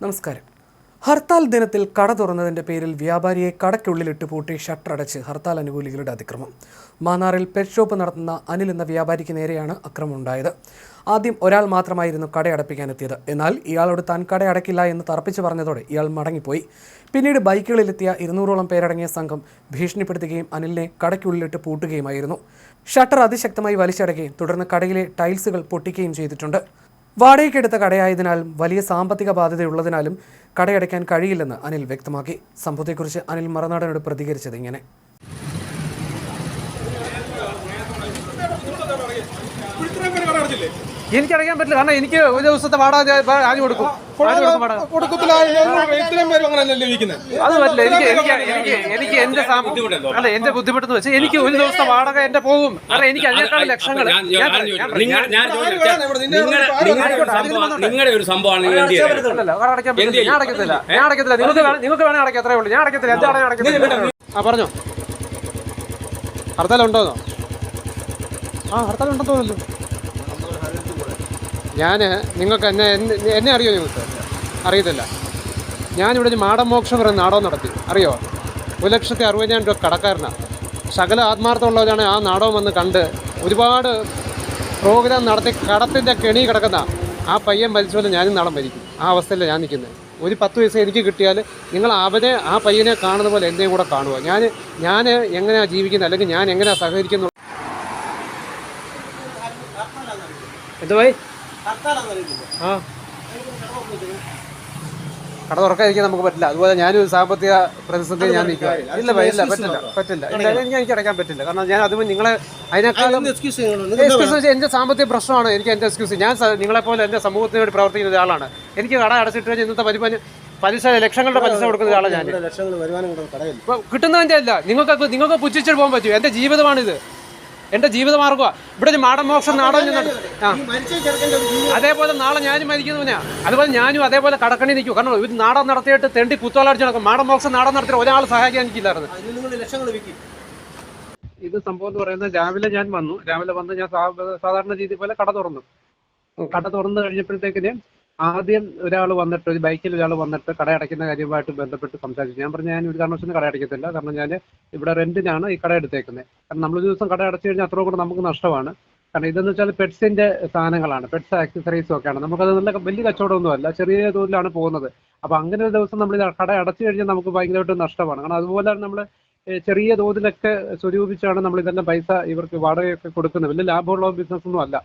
നമസ്കാരം. ഹർത്താൽ ദിനത്തിൽ കട തുറന്നതിന്റെ പേരിൽ വ്യാപാരിയെ കടയ്ക്കുള്ളിലിട്ട് പൂട്ടി ഷട്ടറടച്ച് ഹർത്താൽ അനുകൂലികളുടെ അതിക്രമം. മാന്നാറിൽ പെറ്റ് ഷോപ്പ് നടത്തുന്ന അനിൽ എന്ന വ്യാപാരിക്ക് നേരെയാണ് അക്രമം ഉണ്ടായത്. ആദ്യം ഒരാൾ മാത്രമായിരുന്നു കടയടപ്പിക്കാനെത്തിയത്. എന്നാൽ ഇയാളോട് താൻ കടയടക്കില്ല എന്ന് തറപ്പിച്ച് പറഞ്ഞതോടെ ഇയാൾ മടങ്ങിപ്പോയി. പിന്നീട് ബൈക്കുകളിലെത്തിയ 200ഓളം പേരടങ്ങിയ സംഘം ഭീഷണിപ്പെടുത്തുകയും അനിലിനെ കടയ്ക്കുള്ളിലിട്ട് പൂട്ടുകയുമായിരുന്നു. ഷട്ടർ അതിശക്തമായി വലിച്ചടക്കുകയും തുടർന്ന് കടയിലെ ടൈൽസുകൾ പൊട്ടിക്കുകയും ചെയ്തിട്ടുണ്ട്. വാടകയ്ക്കെടുത്ത കടയായതിനാൽ വലിയ സാമ്പത്തിക ബാധ്യതയുള്ളതിനാലും കടയടയ്ക്കാൻ കഴിയില്ലെന്ന് അനിൽ വ്യക്തമാക്കി. സംഭവത്തെക്കുറിച്ച് അനിൽ മറനാടനോട് പ്രതികരിച്ചത് ഇങ്ങനെ: എനിക്കടയ്ക്കാൻ പറ്റില്ല, കാരണം എനിക്ക് ഒരു ദിവസത്തെ വാടക ആര് കൊടുക്കും? അത് പറ്റില്ല. എനിക്ക് എന്റെ ബുദ്ധിമുട്ടെന്ന് വെച്ചാൽ എനിക്ക് ഒരു ദിവസത്തെ വാടക എന്റെ പോകും. കാരണം എനിക്ക് അതിനേക്കാൾ ലക്ഷങ്ങൾ. നിങ്ങളുടെ ഒരു സംഭവമാണ് അടയ്ക്കാൻ പറ്റില്ല. ഞാൻ അടയ്ക്കത്തില്ല. നിങ്ങൾക്ക് വേണേൽ അടയ്ക്കാം, അത്രേ ഉള്ളൂ. ഞാൻ അടയ്ക്കത്തില്ല. എന്താണ് അടയ്ക്കത്തില്ല? പറഞ്ഞോ, ഹർത്താലുണ്ടോന്നോ? ഹർത്താലുണ്ടെന്ന് തോന്നുന്നു. നിങ്ങൾക്ക് എന്നെ അറിയോ? നിങ്ങൾക്ക് അറിയത്തില്ല. ഞാനിവിടെ ഒരു മാടമോക്ഷം പറയുന്ന നാടകം നടത്തി, അറിയോ? 1,60,60,000 രൂപ കടക്കാരനാണ്. സകല ആത്മാർത്ഥമുള്ളവരാണ് ആ നാടകം വന്ന് കണ്ട് ഒരുപാട് പ്രോഗ്രാം നടത്തി കടത്തിൻ്റെ കെണി കിടക്കുന്ന ആ പയ്യൻ മരിച്ചുപോലെ ഞാനും നാളെ മരിക്കും. ആ അവസ്ഥയിലാണ് ഞാൻ നിൽക്കുന്നത്. ഒരു 10 പൈസ എനിക്ക് കിട്ടിയാൽ നിങ്ങൾ ആ പയ്യനെ കാണുന്ന പോലെ എന്നെയും കൂടെ കാണുക. ഞാൻ എങ്ങനെയാണ് ജീവിക്കുന്നത്, അല്ലെങ്കിൽ ഞാൻ എങ്ങനെയാണ് സഹകരിക്കുന്നത്? എന്തുവായി? കട തുറക്കാതിരിക്കാൻ നമുക്ക് പറ്റില്ല. അതുപോലെ ഞാനൊരു സാമ്പത്തിക പ്രതിസന്ധി ഞാൻ നിൽക്കുക. പറ്റില്ല. എനിക്ക് അടയ്ക്കാൻ പറ്റില്ല. കാരണം ഞാൻ അതും നിങ്ങളെ അതിനേക്കാളും എക്സ്ക്യൂസ് എന്റെ സാമ്പത്തിക പ്രശ്നമാണ്. എനിക്ക് എന്റെ എക്സ്ക്യൂസ്. ഞാൻ നിങ്ങളെപ്പോലെ എന്റെ സമൂഹത്തിന് വേണ്ടി പ്രവർത്തിക്കുന്ന ഒരാളാണ്. എനിക്ക് കട അടച്ചിട്ട് ഇന്നത്തെ പലിശ ലക്ഷങ്ങളുടെ പലിശ കൊടുക്കുന്ന ഒരാളാണ് ഞാൻ. കിട്ടുന്നതിന്റെ അല്ല, നിങ്ങൾക്ക് പുച്ഛിച്ചിട്ട് പോകാൻ പറ്റും. എന്റെ ജീവിതമാണിത്, എന്റെ ജീവിതമാർഗ്ഗമാണ്. ഇവിടെ ഒരു മാടമോക്ഷം നാടകം അതേപോലെ നാളെ ഞാനും മരിക്കുന്നവനാ. അതുപോലെ ഞാനും അതേപോലെ കടക്കണി നിൽക്കും. കാരണം ഒരു നാടകം നടത്തിയിട്ട് തെണ്ടി കുത്തോളടിച്ച് നടക്കും. മാടമോക്ഷം നാടകം നടത്തി ഒരാൾ സഹായിക്കാൻ എനിക്കില്ലായിരുന്നു. ഇത് സംഭവം എന്ന് പറയുന്നത്, രാവിലെ വന്ന് ഞാൻ സാധാരണ രീതി പോലെ കട തുറന്നു കഴിഞ്ഞപ്പോഴത്തേക്കിന് ആദ്യം ഒരാൾ വന്നിട്ട്, ഒരു ബൈക്കിൽ ഒരാൾ വന്നിട്ട് കട അടയ്ക്കുന്ന കാര്യമായിട്ട് ബന്ധപ്പെട്ട് സംസാരിച്ചു. ഞാൻ പറഞ്ഞു, ഞാൻ ഒരു കാരണവശാലും കട അടയ്ക്കത്തില്ല. കാരണം ഞാൻ ഇവിടെ റെന്റിനാണ് ഈ കട എടുത്തേക്കുന്നത്. കാരണം നമ്മളൊരു ദിവസം കട അടച്ചു കഴിഞ്ഞാൽ അത്രയും കൂടെ നമുക്ക് നഷ്ടമാണ്. കാരണം ഇതെന്ന് വെച്ചാൽ പെറ്റ്സിന്റെ സാധനങ്ങളാണ്, പെറ്റ്സ് ആക്സസറീസും ഒക്കെയാണ്. നമുക്കത് നല്ല വലിയ കച്ചവടമൊന്നുമല്ല, ചെറിയ തോതിലാണ് പോകുന്നത്. അപ്പോൾ അങ്ങനെ ഒരു ദിവസം നമ്മൾ കട അടച്ചു കഴിഞ്ഞാൽ നമുക്ക് ഭയങ്കരമായിട്ട് നഷ്ടമാണ്. കാരണം അതുപോലെ നമ്മൾ ചെറിയ തോതിലൊക്കെ സ്വരൂപിച്ചാണ് നമ്മൾ ഇതെല്ലാം പൈസ ഇവർക്ക് വാടകയൊക്കെ കൊടുക്കുന്നത്. വലിയ ലാഭമുള്ള ബിസിനസ്സൊന്നും അല്ല.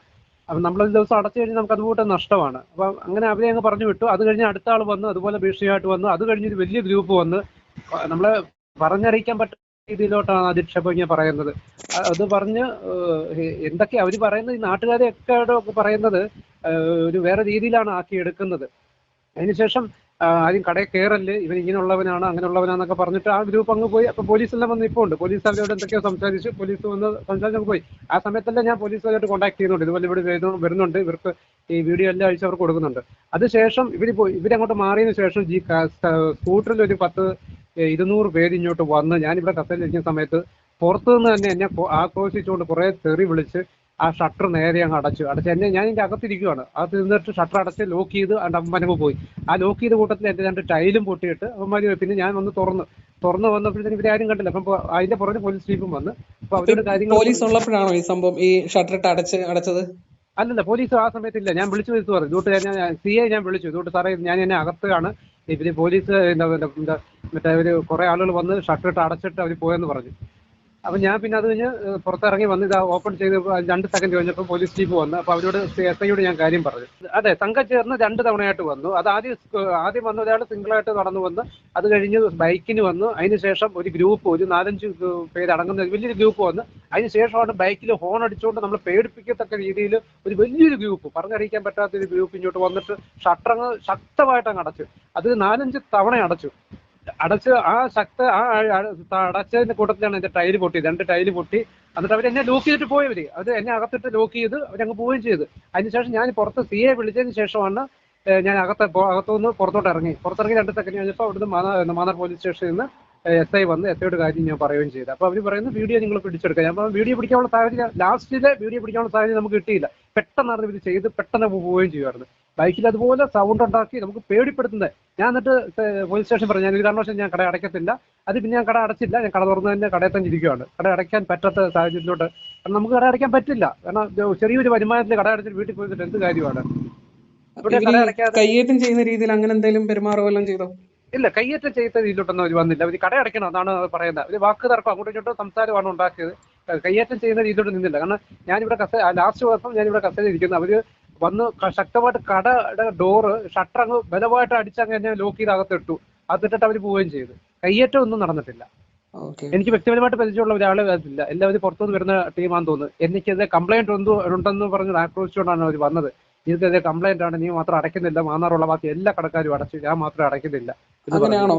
അപ്പം നമ്മളൊരു ദിവസം അടച്ചു കഴിഞ്ഞാൽ നമുക്ക് അതുപോലെ നഷ്ടമാണ്. അപ്പം അങ്ങനെ അവരെ അങ്ങ് പറഞ്ഞു വിട്ടു. അത് കഴിഞ്ഞ് അടുത്ത ആൾ വന്നു, അതുപോലെ ഭീഷണിയായിട്ട് വന്നു. അത് കഴിഞ്ഞൊരു വലിയ ഗ്രൂപ്പ് വന്ന് നമ്മളെ പറഞ്ഞറിയിക്കാൻ പറ്റുന്ന രീതിയിലോട്ടാണ് അധിക്ഷേപം ഞാൻ പറയുന്നത്. അത് പറഞ്ഞ് എന്തൊക്കെയാണ് അവർ പറയുന്നത്, ഈ നാട്ടുകാരെയൊക്കെ പറയുന്നത് ഒരു വേറെ രീതിയിലാണ് ആക്കിയെടുക്കുന്നത്. അതിനുശേഷം ആദ്യം കടയിൽ കയറല്, ഇവൻ ഇങ്ങനെയുള്ളവനാണ് അങ്ങനെയുള്ളവനാന്നൊക്കെ പറഞ്ഞിട്ട് ആ ഗ്രൂപ്പ് അങ്ങ് പോയി. അപ്പോൾ പോലീസെല്ലാം വന്ന് ഇപ്പോൾ ഉണ്ട്. പോലീസ് അവരോട് എന്തൊക്കെയോ സംസാരിച്ച് പോലീസ് വന്ന് സംസാരിച്ചങ്ങ് പോയി. ആ സമയത്തെല്ലാം ഞാൻ പോലീസുമായിട്ട് കോൺടാക്ട് ചെയ്യുന്നുണ്ട്. ഇതുപോലെ ഇവിടെ വരുന്നുണ്ട്, ഇവർക്ക് ഈ വീഡിയോ എല്ലാം അയച്ച് അവർക്ക് കൊടുക്കുന്നുണ്ട്. അതിനുശേഷം ഇവരങ്ങോട്ട് മാറിയതിനു ശേഷം സ്കൂട്ടറിൽ ഒരു 200 പേര് ഇങ്ങോട്ട് വന്ന് ഞാനിവിടെ കസേരയിലിരിക്കുന്ന സമയത്ത് പുറത്തുനിന്ന് തന്നെ എന്നെ ആക്രോശിച്ചുകൊണ്ട് കുറേ തെറി വിളിച്ച് ആ ഷട്ടർ നേരെ അങ്ങ് അടച്ചു. ഞാൻ ഇതിൻ്റെ അകത്തിരിക്കുകയാണ്. അകത്ത് നിന്നിട്ട് ഷട്ടർ അടച്ച് ലോക്ക് ചെയ്ത് അമ്മനവ് പോയി. ആ ലോക്ക് ചെയ്ത കൂട്ടത്തിൽ എൻ്റെ 2 ടൈലും പൊട്ടിയിട്ട് അവന്മാർ. പിന്നെ ഞാൻ വന്ന് തുറന്ന് വന്നപ്പോഴത്തേന് ഇവരെ ആരും കണ്ടില്ല. അപ്പം അതിന്റെ പുറത്ത് പോലീസ് ജീപ്പും വന്ന്. അപ്പൊ അവരുടെ കാര്യങ്ങൾ പോലീസ് ഉള്ളപ്പോഴാണോ ഈ സംഭവം, ഈ ഷട്ടർ ഇട്ട് അടച്ചത്? അല്ലല്ല, പോലീസ് ആ സമയത്തില്ല. ഞാൻ വിളിച്ചു വരുത്തു പറഞ്ഞു. ഇതുകൊണ്ട് ഞാൻ CI ഞാൻ വിളിച്ചു. ഇതുകൊണ്ട് സാറേ ഞാൻ എന്നെ അകത്താണ്, ഇവര് പോലീസ് മറ്റേ ഒരു കുറേ ആളുകൾ വന്ന് ഷട്ടർ ഇട്ട് അടച്ചിട്ട് അവർ പോയെന്ന് പറഞ്ഞു. അപ്പം ഞാൻ പിന്നെ അത് കഴിഞ്ഞ് പുറത്തിറങ്ങി വന്ന് ഇത് ഓപ്പൺ ചെയ്ത് 2 സെക്കൻഡ് കഴിഞ്ഞപ്പോൾ പോലീസ് ജീപ്പ് വന്നു. അപ്പോൾ അവരോട് SI ഞാൻ കാര്യം പറഞ്ഞു. അതെ, സംഘം ചേർന്ന് 2 തവണയായിട്ട് വന്നു. അത് ആദ്യം വന്ന ഒരാൾ സിംഗിളായിട്ട് നടന്നു വന്ന്, അത് കഴിഞ്ഞ് ബൈക്കിന് വന്നു. അതിനുശേഷം ഒരു ഗ്രൂപ്പ്, ഒരു 4-5 പേര് അടങ്ങുന്ന വലിയൊരു ഗ്രൂപ്പ് വന്ന്. അതിനുശേഷമാണ് ബൈക്കിൽ ഹോൺ അടിച്ചുകൊണ്ട് നമ്മൾ പേടിപ്പിക്കത്തക്ക രീതിയിൽ ഒരു വലിയൊരു ഗ്രൂപ്പ്, പറഞ്ഞറിയിക്കാൻ പറ്റാത്തൊരു ഗ്രൂപ്പ് ഇങ്ങോട്ട് വന്നിട്ട് ഷട്ടർ അങ്ങ് ശക്തമായിട്ട് അങ്ങ് അടച്ചു. അത് 4-5 തവണ അടച്ചു. അടച്ചതിന്റെ കൂട്ടത്തിലാണ് എന്റെ ടൈല് പൊട്ടിയത്. 2 ടൈല് പൊട്ടി. എന്നിട്ട് അവരെന്നെ ലോക്ക് ചെയ്തിട്ട് പോയവര്. അത് എന്നെ അകത്തിട്ട് ലോക്ക് ചെയ്ത് അവരങ്ങ് പോവുകയും ചെയ്ത്. അതിനുശേഷം ഞാൻ പുറത്ത് CI വിളിച്ചതിന് ശേഷമാണ് ഞാൻ അകത്തുനിന്ന് പുറത്തോട്ട് ഇറങ്ങി. 2 സെക്കൻഡ് കഴിഞ്ഞപ്പോൾ അവിടുന്ന് മാന്നാർ പോലീസ് സ്റ്റേഷനിൽ നിന്ന് SI വന്ന് SIയോട് കാര്യം ഞാൻ പറയുകയും ചെയ്തു. അപ്പോൾ അവർ പറയുന്നു വീഡിയോ നിങ്ങൾ പിടിച്ചെടുക്കുക. ഞാൻ പറഞ്ഞു വീഡിയോ പിടിക്കാനുള്ള സാഹചര്യം ലാസ്റ്റിലെ വീഡിയോ പിടിക്കാനുള്ള സാഹചര്യം നമുക്ക് കിട്ടിയില്ല. പെട്ടെന്നാണ് ഇത് ചെയ്ത് പെട്ടെന്ന് പോവുകയും ചെയ്യുമായിരുന്നു. ബൈക്കിൽ അതുപോലെ സൗണ്ട് ഉണ്ടാക്കി നമുക്ക് പേടിപ്പെടുത്തുന്നത്. ഞാൻ എന്നിട്ട് പോലീസ് സ്റ്റേഷൻ പറഞ്ഞു, ഞാൻ ഒരു കാരണവശാലും ഞാൻ കട അടയ്ക്കത്തില്ല. അത് പിന്നെ ഞാൻ കട അടച്ചില്ല. ഞാൻ കട തുറന്ന് തന്നെ കടയിൽ തന്നെ ഇരിക്കുകയാണ്. കട അടയ്ക്കാൻ പറ്റാത്ത സാഹചര്യത്തിലോട്ട്, കാരണം നമുക്ക് കട അടയ്ക്കാൻ പറ്റില്ല. കാരണം ചെറിയൊരു വരുമാനത്തിൽ കട അടച്ചിട്ട് വീട്ടിൽ പോയിട്ട് എന്ത് കാര്യമാണ്? ഇവിടെ കട അടയ്ക്കാതെ കയ്യേറ്റം ചെയ്യുന്ന രീതിയിൽ അങ്ങനെ എന്തെങ്കിലും പെരുമാറുകയെല്ലാം ചെയ്തോ? ഇല്ല, കയ്യേറ്റം ചെയ്ത രീതിയിലോട്ടൊന്നും അവർ വന്നില്ല. അവർ കട അടയ്ക്കണം അതാണ് പറയുന്നത്. ഒരു വാക്ക് തർക്കം അങ്ങോട്ടും ഇങ്ങോട്ടും സംസാരമാണ് ഉണ്ടാക്കിയത്. കയ്യേറ്റം ചെയ്യുന്ന രീതിയിലോട്ട് നിന്നില്ല. കാരണം ഞാനിവിടെ ലാസ്റ്റ് ദിവസം ഞാനിവിടെ കസ്റ്റഡിയിൽ ഇരിക്കുന്നു. അവർ വന്ന് ശക്തമായിട്ട് കടയുടെ ഡോറ് ഷട്ടർ അങ്ങ് ബലമായിട്ട് അടിച്ചങ്ങ് എന്നെ ലോക്ക് ചെയ്ത് അകത്തിട്ടു. അകത്തിട്ടിട്ട് അവർ പോവുകയും ചെയ്തു. കയ്യേറ്റം ഒന്നും നടന്നിട്ടില്ല. എനിക്ക് വ്യക്തിപരമായിട്ട് പരിചയമുള്ള ഒരാൾ അതില്ല. എല്ലാവരും പുറത്തുനിന്ന് വരുന്ന ടീമാണെന്ന് തോന്നുന്നു. എനിക്കത് കംപ്ലൈന്റ് ഉണ്ടെന്ന് പറഞ്ഞ് ആക്രോശിച്ചുകൊണ്ടാണ് അവർ വന്നത്. എനിക്കത് കംപ്ലൈന്റ് ആണ്, നീ മാത്രം അടയ്ക്കുന്നില്ല, മാന്നാറുള്ള ബാക്കി എല്ലാ കടക്കാരും അടച്ചു, ഞാൻ മാത്രം അടയ്ക്കുന്നില്ല. അങ്ങനെയാണോ?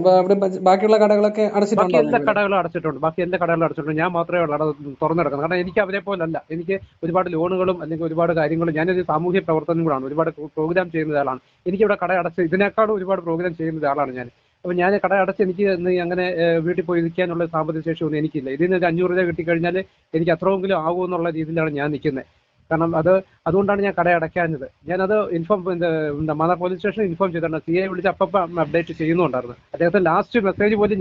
ബാക്കിയുള്ള കടകളൊക്കെ ബാക്കി എല്ലാ കടകളും അടച്ചിട്ടുണ്ട്. ബാക്കി എല്ലാ കടകളും അടച്ചിട്ടുണ്ട്. ഞാൻ മാത്രമേ ഉള്ളൂ തുറന്നു കിടക്കുന്നത്. കാരണം എനിക്ക് അവരെ പോലല്ല. എനിക്ക് ഒരുപാട് ലോണുകളും അല്ലെങ്കിൽ ഒരുപാട് കാര്യങ്ങളും, ഞാനൊരു സാമൂഹ്യ പ്രവർത്തനം കൂടാണ്, ഒരുപാട് പ്രോഗ്രാം ചെയ്യുന്ന ആളാണ്. എനിക്കിവിടെ കട അടച്ച് ഇതിനേക്കാളും ഒരുപാട് പ്രോഗ്രാം ചെയ്യുന്ന ആളാണ് ഞാൻ. അപ്പോൾ ഞാൻ കട അടച്ച് എനിക്ക് അങ്ങനെ വീട്ടിൽ പോയി ഇരിക്കാനുള്ള സാമ്പത്തിക ശേഷിയൊന്നും എനിക്കില്ല. ഇതിൽ നിന്ന് 500 രൂപ കിട്ടിക്കഴിഞ്ഞാൽ എനിക്ക് അത്രയെങ്കിലും ആകുമെന്നുള്ള രീതിയിലാണ് ഞാൻ നിൽക്കുന്നത്. കാരണം അതുകൊണ്ടാണ് ഞാൻ കട അടയ്ക്കാഞ്ഞത്. ഞാനത് മാന്നാർ പോലീസ് സ്റ്റേഷനിൽ ഇൻഫോം ചെയ്തിട്ടുണ്ട്. CI വിളിച്ച് അപ്പം അപ്ഡേറ്റ് ചെയ്യുന്നുണ്ടായിരുന്നു. അദ്ദേഹത്തെ ലാസ്റ്റ് മെസ്സേജ് പോലും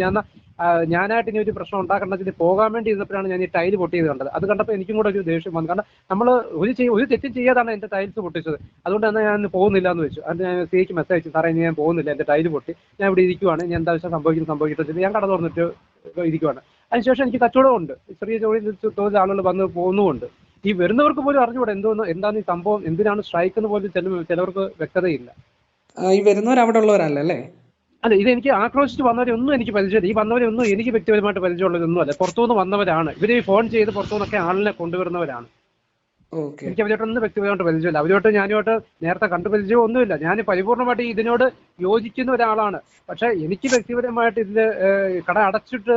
ഞാനായിട്ട് ഇനി ഒരു പ്രശ്നം ഉണ്ടാക്കണമെങ്കിൽ പോകാൻ വേണ്ടി ഇരുന്നപ്പോഴാണ് ഞാൻ ഈ ടൈല് പൊട്ടിയത് കണ്ടത്. അത് കണ്ടപ്പോൾ എനിക്കും കൂടെ ഒരു ദേഷ്യം വന്നു. കാരണം നമ്മൾ ഒരു തെറ്റും ചെയ്യാതാണ് എൻ്റെ ടൈൽസ് പൊട്ടിച്ചത്. അതുകൊണ്ട് തന്നെ ഞാൻ പോകുന്നില്ല എന്ന് വെച്ചു. അത് ഞാൻ CIക്ക് മെസ്സേജ് അയച്ചു, സാറേ ഇനി ഞാൻ പോകുന്നില്ല, എൻ്റെ ടൈല് പൊട്ടി, ഞാൻ ഇവിടെ ഇരിക്കുവാണ്, ഞാൻ എന്താ വെച്ചാൽ സംഭവിച്ചിട്ട് ഞാൻ കട തുറന്നിട്ട് ഇരിക്കുവാണ്. അതിനുശേഷം എനിക്ക് കച്ചവടമുണ്ട്, ചെറിയ തൊഴിൽ ആളുകൾ വന്ന് പോകുന്നുമുണ്ട്. ഈ വരുന്നവർക്ക് പോലും അറിഞ്ഞുകൂടെ എന്താണ് ഈ സംഭവം, എന്തിനാണ് സ്ട്രൈക്ക് എന്ന് പോലും ചിലവർക്ക് വ്യക്തതയില്ല. ഈ വരുന്നവർ അവിടെ ഉള്ളവരല്ലേ? അല്ല, ഇത് എനിക്ക് ആക്രോശിച്ച് വന്നവരെ ഒന്നും എനിക്ക് പരിചയമില്ല. ഈ വന്നവരെ ഒന്നും എനിക്ക് വ്യക്തിപരമായിട്ട് പരിചയമുള്ളതൊന്നും അല്ല. പുറത്തുനിന്ന് വന്നവരാണ് ഇവർ. ഫോൺ ചെയ്ത് പുറത്തുനിന്നൊക്കെ ആളിനെ കൊണ്ടുവരുന്നവരാണ്. എനിക്ക് അവരോട്ടൊന്നും വ്യക്തിപരമായിട്ട് പരിചയമില്ല. അവരോട്ട് ഞാനുമായിട്ട് നേരത്തെ കണ്ടു പരിചയം ഒന്നുമില്ല. ഞാൻ പരിപൂർണമായിട്ട് ഇതിനോട് യോജിക്കുന്ന ഒരാളാണ്. പക്ഷെ എനിക്ക് വ്യക്തിപരമായിട്ട് ഇതിൽ കട അടച്ചിട്ട്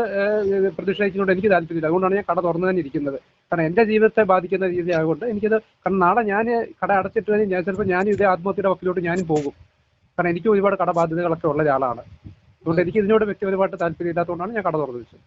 പ്രതിഷേധിക്കുന്നതുകൊണ്ട് എനിക്ക് താല്പര്യമില്ല. അതുകൊണ്ടാണ് ഞാൻ കട തുറന്നു തന്നെ ഇരിക്കുന്നത്. കാരണം എൻ്റെ ജീവിതത്തെ ബാധിക്കുന്ന രീതി ആയതുകൊണ്ട് എനിക്കത്, കാരണം നാളെ ഞാൻ കട അടച്ചിട്ട് കഴിഞ്ഞാൽ ചിലപ്പോൾ ഞാനും ഇതേ ആത്മഹത്യയുടെ വക്കിലോട്ട് ഞാനും പോകും. കാരണം എനിക്ക് ഒരുപാട് കടബാധ്യതകളൊക്കെ ഉള്ള ഒരാളാണ്. അതുകൊണ്ട് എനിക്ക് ഇതിനോട് വ്യക്തിപരമായിട്ട് താല്പര്യം ഇല്ലാത്തതുകൊണ്ടാണ് ഞാൻ കട തുറന്നു വെച്ചത്.